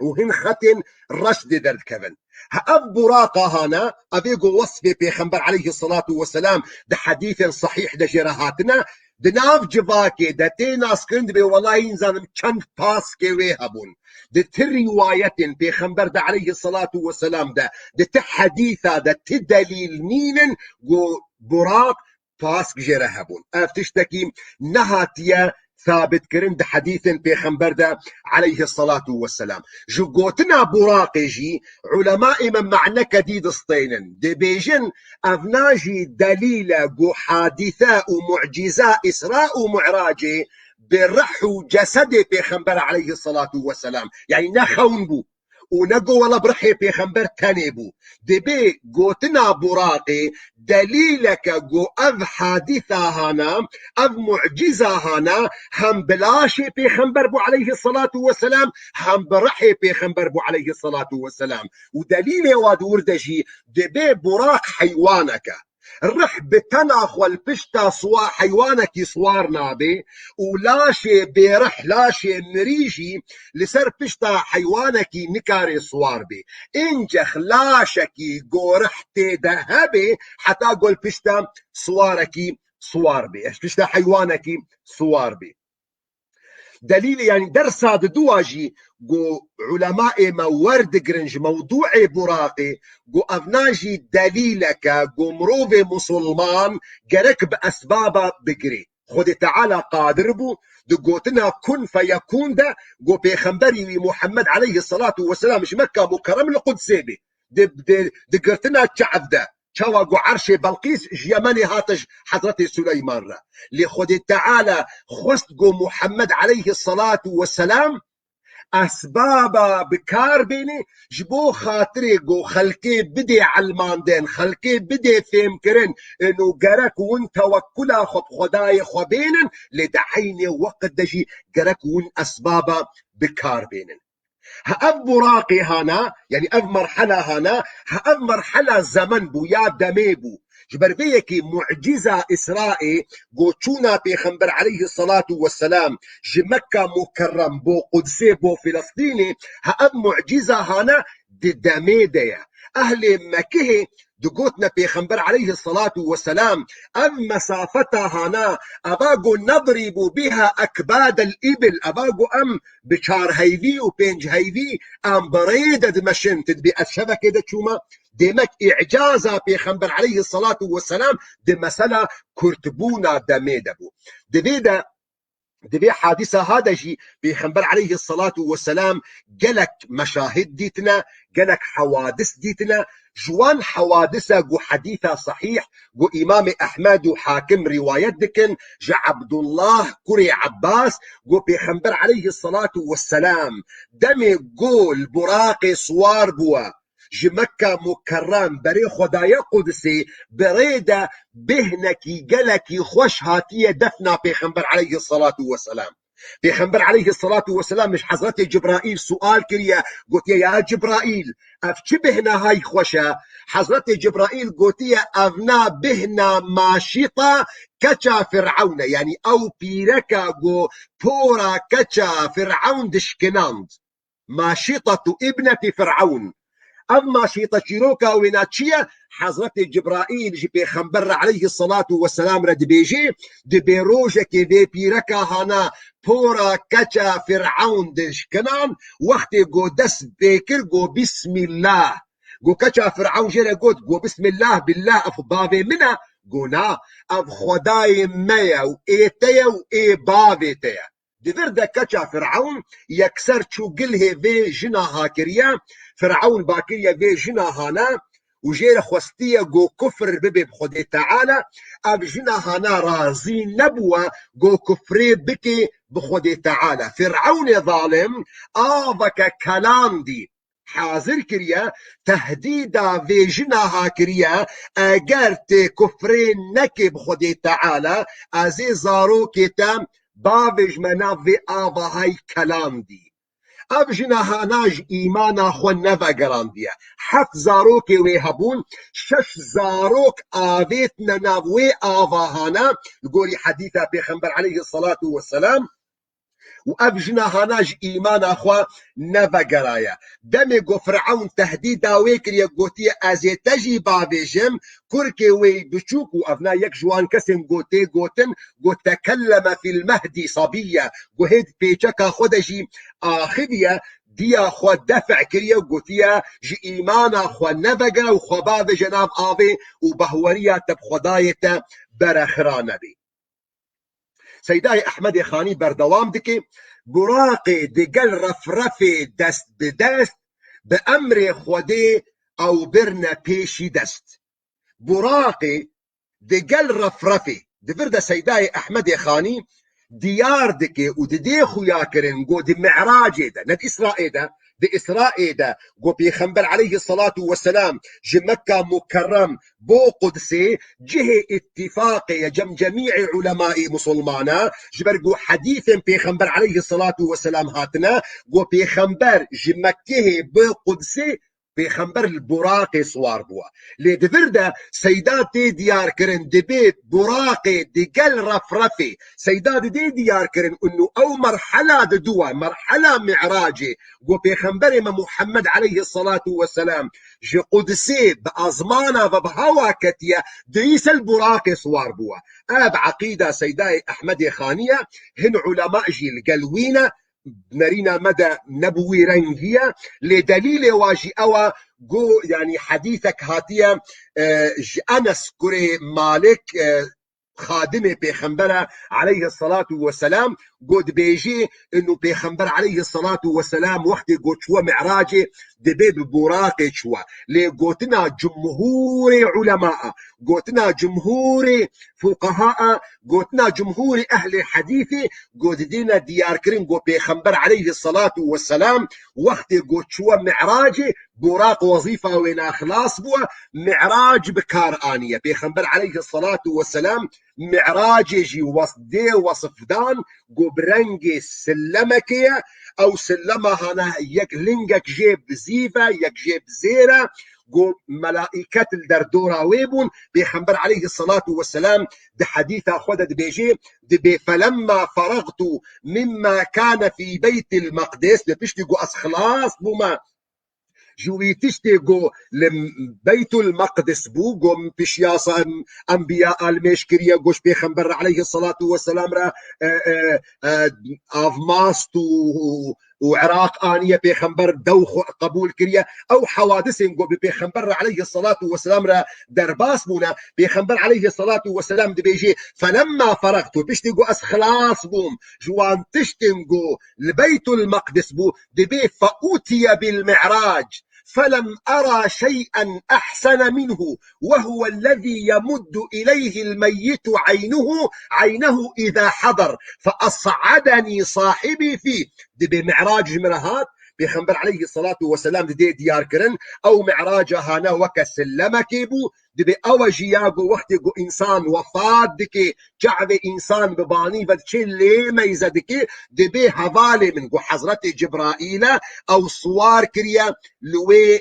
Speaker 2: وهن ختن رشد درد كفن هأف براقة هانا أبيقو وصفي بيخنبر عليه الصلاة والسلام ده حديث صحيح ده جراهاتنا دناف جواكي ده تيناس كند بي والله إنزان كان باسكي ويهبون ده ترواية بيخنبر ده عليه الصلاة والسلام ده تحديثة ده تدليل نينن جو براق باسك جراهبون أفتشتكي نهاتيا ثابت كرن ده حديث بيخنبر ده عليه الصلاة والسلام جو قوتنا براقي جي علماء من معنى كديد سطينن دي بيجن أفناجي دليل جو حادثة ومعجزة إسراء ومعراجي برحو جسد بيخنبر عليه الصلاة والسلام يعني نخون بو ونقو ولا برحي بيخنبر تاني بو دي بي قوتنا براقي دليلك جو أف حادثة هانا أف معجزة هانا هم بلاشي بيخنبر بو عليه الصلاة والسلام هم برحي بيخنبر بو عليه الصلاة والسلام ودليل وادور دجي دي بي براق حيوانك رح بتناخ والبشتا سوا حيوانك صوار نابي ولاشي برح لاشي مريجي لسر بشتا حيوانك نكاري صوار بي انجخ لاشكي قورحتي ذهبي حتى قول بشتا صوارك صوار بي ايش بشتا حيوانك صوار بي دليل يعني درسا دواجي جو علماء ما ورد جرنج موضوع براقي جو افناجي دليلك جو مروف مسلمان جرك باسباب بقري خد تعالى قادر بو دقوتنا كن فيكون ده جو بيخنبري محمد عليه الصلاة والسلام مش مكة مكرم القدس بي دقرتنا الشعب ده شواقو عرش بلقيس جيماني هاتج حضرت سليمان را لخد تعالى خستقو محمد عليه الصلاة والسلام أسبابا بكار بيني جبو خاطري جو خلقي بدي علماندين خلقي بدي فهم كرن إنو قرك ون توكلا خب خداي خبينن لدحيني وقت دجي قرك ون أسبابا بكار بينن هأف براقي هانا يعني أف مرحلة هانا هأف مرحلة زمن بو يا دمي بو جبربيكي معجزة إسرائي قوتونا بيخنبر عليه الصلاة والسلام جمكة مكرم بو قدسي بو فلسطيني هأف معجزة هانا دي دمي ديا أهل مكه دقوتنا بيخنبر عليه الصلاة والسلام أم مسافتها هنا أباقو نضرب بها أكباد الإبل أباقو أم بشار هيفي وبينج هيفي أم بريدة دمشن تدبي الشبكة دا تشوما ديمك إعجازة بيخنبر عليه الصلاة والسلام دي مسألة كرتبونا دميدبو دبي حادثة هذا جي بيخنبر عليه الصلاة والسلام قالك مشاهد ديتنا قالك حوادث ديتنا جوان حوادثة جو حديثة صحيح جو إمام أحمد وحاكم رواية دكن جا عبد الله كري عباس جو بيخنبر عليه الصلاة والسلام دمي قول براقي صوار بوا جي مكة مكرم بري خدايا قدسي بريدة بهنكي قلكي خوش هاتية دفنا بيخنبر عليه الصلاة والسلام بيخنبر عليه الصلاة والسلام مش حضرت جبرائيل سؤال كريا قلت يا جبرائيل أفش بهنا هاي خوشة حضرت جبرائيل قلت يا أفنا بهنا ماشطة كچا فرعون يعني أو بيركا قو بورا كچا فرعون دشكناند ماشطة ابنة فرعون أما شيطة شيروكا وناتشيا حضرت جبرائيل جي بيخنبر عليه الصلاة والسلام رد بيجي دي بيروجة كي بيركا هانا بورا كچا فرعون دش كنان وقت قو دس بيكر قو بسم الله قو كچا فرعون جيرا قو بسم الله بالله أف بابي منا قونا أف خداي ميا وإيتيا وإي بابي تيا دي فردا كچا فرعون يكسر چو قله في جنا هاكريا فرعون باكريا في جنا هانا وجير خوستية جو كفر ببي بخدي تعالى اب جنا هانا رازي نبوة جو كفري بكي بخدي تعالى فرعون ظالم آفك كلام دي حاضر كريا تهديدا في جنا هاكريا اگر تي كفرين نكي بخدي تعالى ازي زارو كتام بابج منا في آفا هاي كلام دي ابجنا هاناج ايمانا خو نفا گراندیه 7 زاروک ويهبون 6 زاروك آويتنا ناوي آفاهانا يقول حديثة بيخنبر عليه الصلاة والسلام وابجنا هاناج ايمان اخوا نفقرايا دمي جو فرعون تهديدا ويكر قوتي ازي تجي بابيجم كركي وي بشوك وافنا يك جوان كسن قوتي قوتن قو تكلم في المهدي صبية قو هيد بيشكا خدجي اخذية ديا خو دفع كريا وقوتيا جي ايمانا خو نفقا وخو باب جناب آبي وبهوريا تب خدايتا برخرانا بي سيداي احمد خاني بردوام دكي براقي دقل رفرفي دست بدست بأمر خودي او برنا بيشي دست براقي دقل رفرفي دفرد سيداي احمد خاني ديار دكي وددي خويا كرن قو دي معراج دا ند اسرائيل دا دي اسرائيل دا قو بيخنبر عليه الصلاة والسلام جي مكة مكرم بو قدسي جه اتفاقي جم جميع علماء مسلمانا جبر قو حديث بيخنبر عليه الصلاة والسلام هاتنا قو بيخنبر جي مكة بو قدسي بيخنبر البراقي صوار بوا لي دفردا سيداتي ديار كرن دبيت براقي دقل رفرفي سيدات دي ديار كرن انه او مرحلة دوا مرحلة معراجي قو بيخنبر محمد عليه الصلاة والسلام جي قدسي بأزمانا وبهوا كتيا ديس البراقي صوار بوا اب عقيدة سيداي احمد خانية هن علماء جي القلوينة نرينا مدى نبوي رنجية لدليل واجي أوا جو يعني حديثك هاتية أنس كري مالك خادمه بيخنبر عليه الصلاة والسلام قد بيجي انه بيخنبر عليه الصلاة والسلام وقت قد شوى معراجي دبيب براقي شوى لقوتنا جمهور علماء قوتنا جمهور فقهاء قوتنا جمهور اهل حديثي قد دينا ديار كريم قد بيخنبر عليه الصلاة والسلام وقت قد شوى معراجي براق وظيفة وين خلاص بوا معراج بكار آنية بيخنبر عليه الصلاة والسلام معراج يجي وصدي وصفدان قو برنجي سلمكية او سلمها هنا يك لنجك جيب زيفة يك جيب زيرة قو ملائكة الدردورة ويبون بيخنبر عليه الصلاة والسلام ده حديث أخوة بيجي دبي فلما فرغت مما كان في بيت المقدس بيشتي قو أسخلاص بما جوي تشتيقو لبيت المقدس بو قوم بشياصا انبياء المشكرية قوش بيخنبر عليه الصلاة والسلام را افماست وعراق آنية بيخنبر دوخ قبول كريا او حوادث قو بيخنبر عليه الصلاة والسلام را درباس بونا بيخنبر عليه الصلاة والسلام دي بيجي فلما فرغت بيشتيقو خلاص بوم جوان تشتنقو لبيت المقدس بو دي بي فأوتي بالمعراج فلم أرى شيئا أحسن منه وهو الذي يمد إليه الميت عينه إذا حضر فأصعدني صاحبي فيه دي بمعراج مرهات بيخنبر عليه الصلاة والسلام دي ديار كرن أو معراج هانا وكسلم كيبو دي بأوجي ياغو وقت جو إنسان وفات دكي جعب إنسان بباني فتشي ليه ميزة دكي دي بي هفالي من جو حضرة جبرائيل أو صوار كريا لوي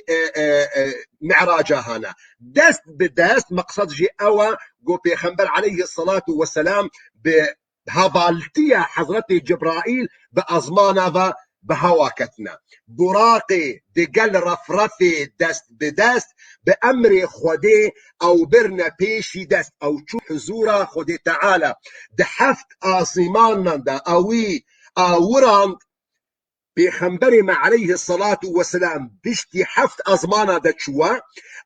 Speaker 2: معراج هانا دست بدست مقصد جي أوا جو بيخنبر عليه الصلاة والسلام بهفالتيا حضرة جبرائيل بأزمانا بهواكتنا براقي دقل رفرفي دست بدست بأمر خودي أو برنا بيشي دست أو شو حزورا خودي تعالى دحفت آصيمانا دا أوي أوران بيخنبري مع عليه الصلاة والسلام بيشتي حفت أزمانا دا شوا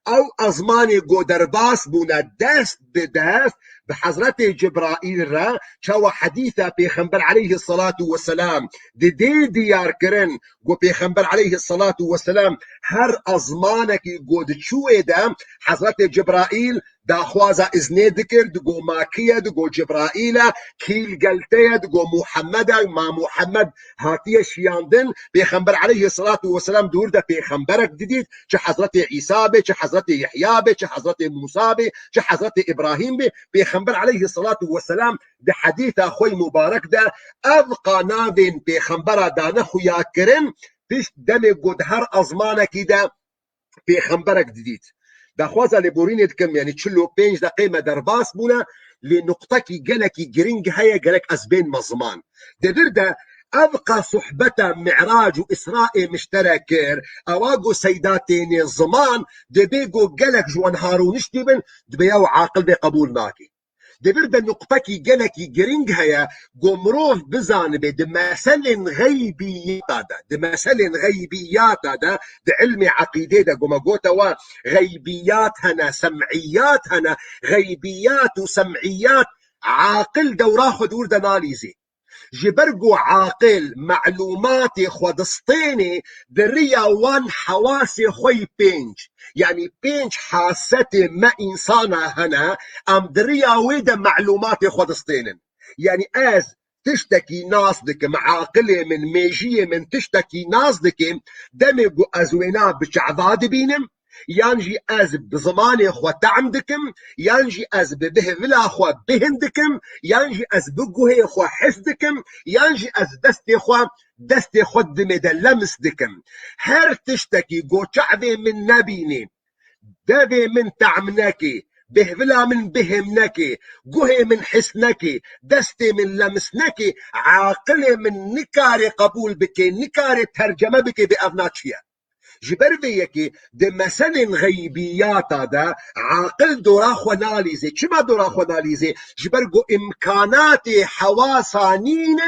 Speaker 2: أو أزماني قو درباس بونا دست بدست بحضرة جبرائيل را شو حديثة بيخنبر عليه الصلاة والسلام دي ديار كرن قو بيخنبر عليه الصلاة والسلام هر أزمانك قو دشوه دا حضرة جبرائيل دا خوازا إذنه ذكر دقو ماكية دقو جبرائيل كيل قلتية دقو محمد ما محمد هاتية شياندن بيخنبر عليه الصلاة والسلام دور دا بيخنبرك جديد چه حضرة عيسى بي چه حضرة يحيى بي چه حضرة موسى بي چه حضرة إبراهيم بي بيخنبر عليه الصلاة والسلام دا حديث أخوي مبارك دا أبقى نابين بيخنبر دا نخو ياكرن فيش دمي قد هر أزمانك دا بيخنبرك جديد دا خوازا لبورين يدكم يعني تشلو بينج دا قيمة درباس بونا لنقطة جلكي جرينج هيا جلك أزبين مزمان دا بردا أبقى صحبة معراج وإسراء مشتركر أواقو سيداتين الزمان دبيقو قلق جوان هارون اشتبن دبياو عاقل بقبول ناكي دبرد نقطكي جلكي جرينج هيا قمروف بزان دمسل غيبيات هذا دمسل غيبيات هذا علمي عقيدة دا قم قوتا غيبيات هنا سمعيات هنا غيبيات وسمعيات عاقل دورا خدور دناليزي جبرقو عاقل معلوماتي خودستيني دريا وان حواسي خوي بينج يعني بينج حاستي ما إنسانا هنا أم دريا ويدا معلوماتي خودستينن يعني از تشتكي ناصدك معاقلة من ميجية من تشتكي ناصدك دمجو أزوينا بشعباد بينم يانجي از بزماني خو تعمدكم يانجي از ببهفلا خو بهندكم يانجي از بقوه خو حسدكم يانجي از دستي خود مدلمس دكم هر تشتكي قو شعبي من نبيني دبي من تعمناكي بهفلا من بهمناكي قوه من حسناكي دستي من لمسناكي عاقلة من نكاري قبول بكي نكاري ترجمة بكي بأفناتشيا جبرفيكي دي مسن غيبيات هذا عاقل دوراخو اناليزي شما دوراخو اناليزي جبرقو امكاناتي حواسانين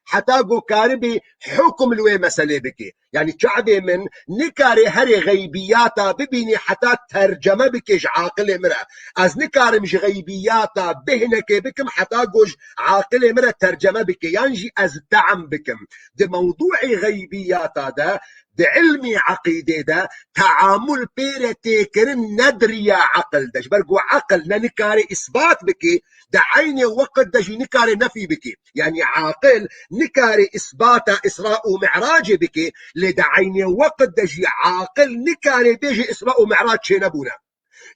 Speaker 2: حتى قو كاربي حكم لوي مسألة بكي يعني شعبي من نكاري هري غيبياتا ببيني حتى ترجمة بكيش عاقل مرة از نكاري مش غيبياتا بهنك بكم حتى قوش عاقل مرة ترجمة بكي ينجي از دعم بكم دي موضوع غيبياتا ده دي علمي عقيدة ده تعامل بيرتي كرن ندري عقل ده جبرقو عقل نكاري إثبات بكي ده عيني وقت ده جي نكاري نفي بكي يعني عاقل نكاري إثبات إسراء ومعراج بكي لده عيني وقت ده جي عاقل نكاري بيجي إسراء ومعراج شنبونا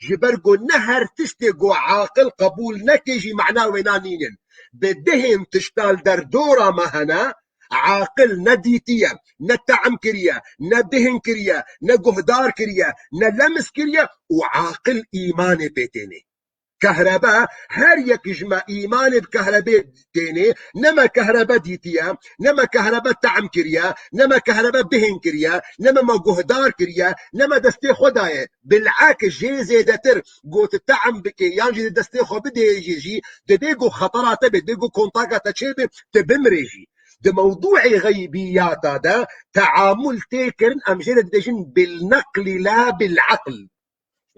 Speaker 2: جبرقو نهر تشتقو عاقل قبول نكيجي معناه وينانين بدهن تشتال دردورة مهنا عاقل نديتيا نتعم كريا نبهن كريا نجهدار كريا نلمس كريا وعاقل إيمان بيتيني كهرباء هر يكجما إيمان بكهرباء تاني نما كهرباء ديتيا نما كهرباء تعم كريا نما كهرباء بهن كريا نما ما جهدار كريا نما دستي خدايا بالعكس جي زيدتر قوت التعم بكي يانجي دستي خو بدي يجي دبيقو خطرات بديقو كونتاكا تشيبي تبمريجي ده موضوع غيبيات هذا تعامل تيكرن أمجرد دجن بالنقل لا بالعقل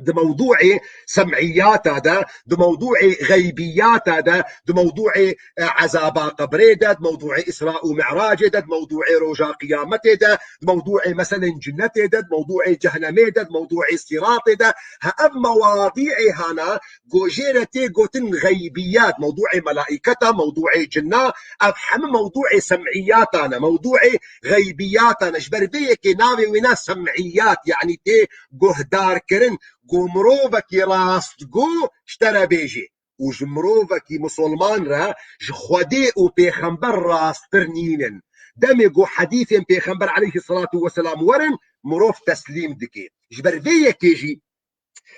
Speaker 2: ده موضوع سمعيات هذا ده موضوع غيبيات هذا ده موضوع عذاب قبر ده موضوع إسراء ومعراج ده موضوع رجاء قيامته ده موضوع مثلا جنة ده موضوع جهنم ده موضوع الصراط ده هأب مواضيع هنا جوجيرتي جوتن غيبيات موضوع ملائكته موضوع جنة أفهم موضوع سمعيات أنا موضوع غيبيات أنا جبرديك ناوي ونا سمعيات يعني تي جهدار كرن قمروفك راست جو اشترى بيجي وجمروفك مسلمان را جخودي وبيخنبر راست ترنينن دمجو حديث بيخنبر عليه الصلاة والسلام ورن مروف تسليم دكي جبردية كيجي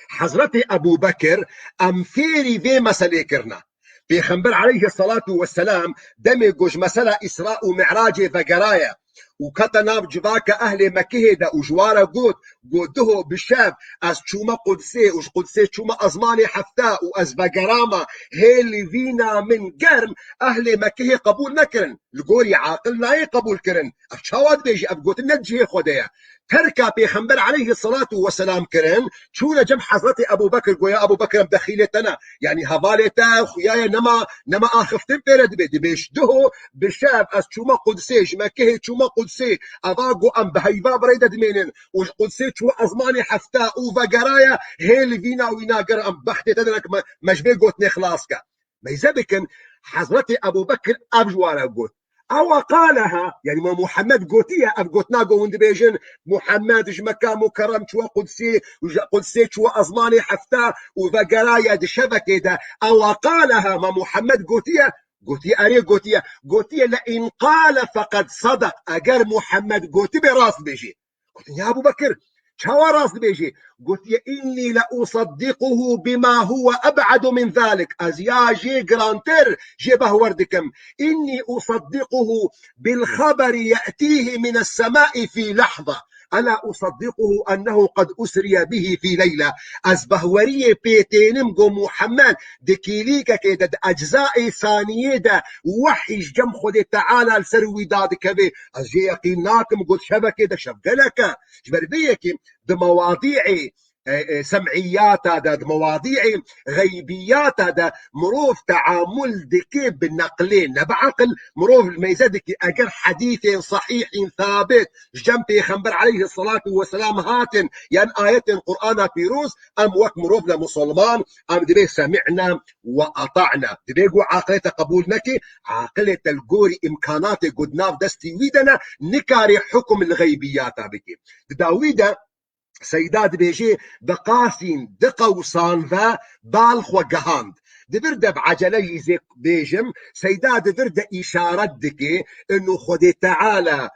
Speaker 2: حضرت أبو بكر أمثيري في مسألة كرنا بيخنبر عليه الصلاة والسلام دمجوش مسألة إسراء ومعراج فقرايا وكتنا بجباك أهل مكة دا وجوارا قوده بالشاب از چوما قدسي وش قدسي چوما أزماني حفتاء وأز بقرامة هيلي فينا من قرن أهل مكة قبول نكرن القوري عاقلنا قبول كرن أفشاوات بيجي أفقوت النجي خوديا تركا بيخنبر عليه الصلاة والسلام كرن شونا جم حضرت أبو بكر قويا أبو بكر بدخيلتنا يعني هفالتا خيايا نما آخفتن بيرد بيدي بيشده بالشاب از چوما قدسي مكة چوما قدسي أضاقو أم بهيبا بريدة دمينن وش قدسي شو أزماني حفتاء وفقرايا هيلي فينا ويناقر أم بحتي تدرك مجبه قوتني خلاصك ما يزبكن حضرت أبو بكر أبجوارا قوت أو قالها يعني ما محمد قوتية أبقوتنا قوند بيجن محمد جمكا مكرم شو قدسي شو أزماني حفتاء وفقرايا دشبكة ده أو قالها ما محمد قوتية أري قوتية لئن قال فقد صدق أجر محمد قوتي براس بيجي قلت يا أبو بكر چاوا راست بيجي قلت يا إني لأصدقه بما هو أبعد من ذلك از يا جي جرانتر جي بهوردكم إني أصدقه بالخبر يأتيه من السماء في لحظة أنا أصدقه أنه قد أسري به في ليلة از بهوري بيتينم قو محمد دكيليك كده أجزاء ثانية ده وحي جم خد تعالى لسروي دادك به از جي يقيناكم قلت شبكة ده شبقلك جبر بيكي بمواضيع سمعيات هذا مواضيع غيبيات هذا مروف تعامل دكي بالنقلين بعقل مروف الميزدك اجر حديث صحيح ثابت جنبي خنبر عليه الصلاة والسلام هاتن يعني آية القرآن بيروز ام وك مروف لمسلمان ام دبي سمعنا وأطعنا دبي قو عاقلة قبول نكي عاقلة القوري امكانات قدناف دستي ويدنا نكاري حكم الغيبيات بكي داويدا سيداد بيجي بقاسين دقوصان ذا بالخ وقهاند دبرده بعجلي زيك بيجم سيداد دبرده إشارة دكي إنه خدي تعالى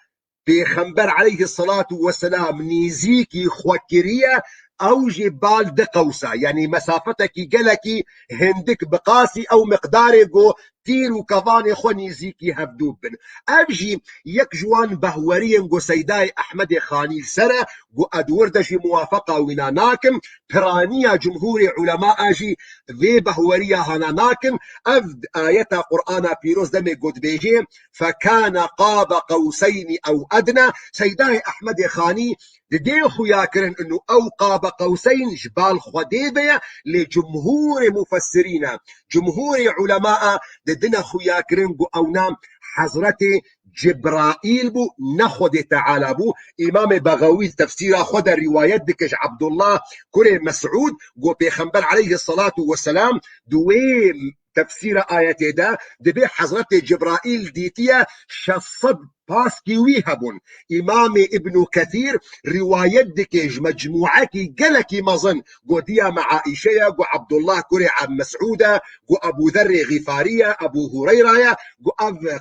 Speaker 2: بيخنبر عليه الصلاة والسلام نيزيكي خوكرية أو جبال دقوسة يعني مسافتك قلكي هندك بقاسي أو مقداري جو تير وكفاني خو نيزيكي هفدوبن أبجي يك جوان بهوريين جو سيداي أحمد خاني سرة جو أدوردجي موافقة وناناكم برانية جمهور علماء جي ذي بهورية هناناكم أفد آية قرآن بيروز دمي قد بيجي فكان قاب قوسين أو أدنى سيداي أحمد خاني دي خياكرن انه او قاب قوسين جبال خديبه لجمهور مفسرين جمهور علماء دنا خياكرن او نام حضرتي جبرائيل بو نخد تعالى بو امام بغوي تفسير خد الروايات دكش عبد الله كوري مسعود جو بيخنبر عليه الصلاه والسلام دويل تفسير آيات ده دبي حضرت جبرائيل ديتيا شصد باسكي ويهبون إمام ابن كثير رواية دكيج مجموعة قلكي مظن قوديا مع عائشة قو عبد الله كري عن مسعودة قو أبو ذر غفارية أبو هريرة قو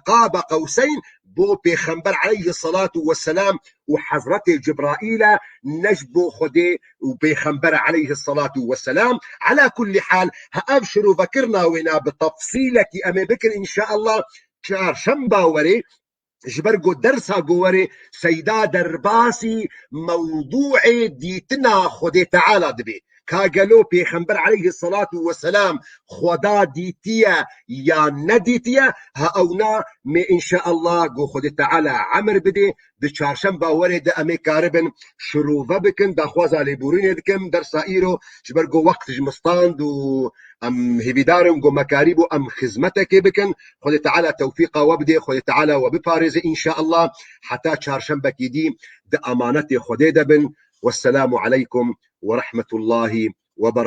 Speaker 2: قاب قوسين بو بيخنبر عليه الصلاة والسلام وحضرت جبرائيل نجبو خدي وبيخنبر عليه الصلاة والسلام على كل حال هأبشر ذكرنا ونا بتفصيلك أمي بكر إن شاء الله شهر شنبا وري جبرقو درسها قوري سيدا درباسي موضوع ديتنا خدي تعالى دبي كاقلو بيخنبر عليه الصلاة والسلام خدا ديتيا يا نديتيا هاونا ما إن شاء الله قو خدي تعالى عمر بدي بشارشن باوري دا أمي كاربن شروفا بكن دا خوازا لبورين دكم درسا إيرو جبرقو وقت جمستان دو أم هبيدارم قو مكاريبو أم خزمتك بكن خدي تعالى توفيقا وبدي خدي تعالى وببارز إن شاء الله حتى شارشن بكيدي دا أمانتي خدي دبن والسلام عليكم ورحمة الله وبركاته.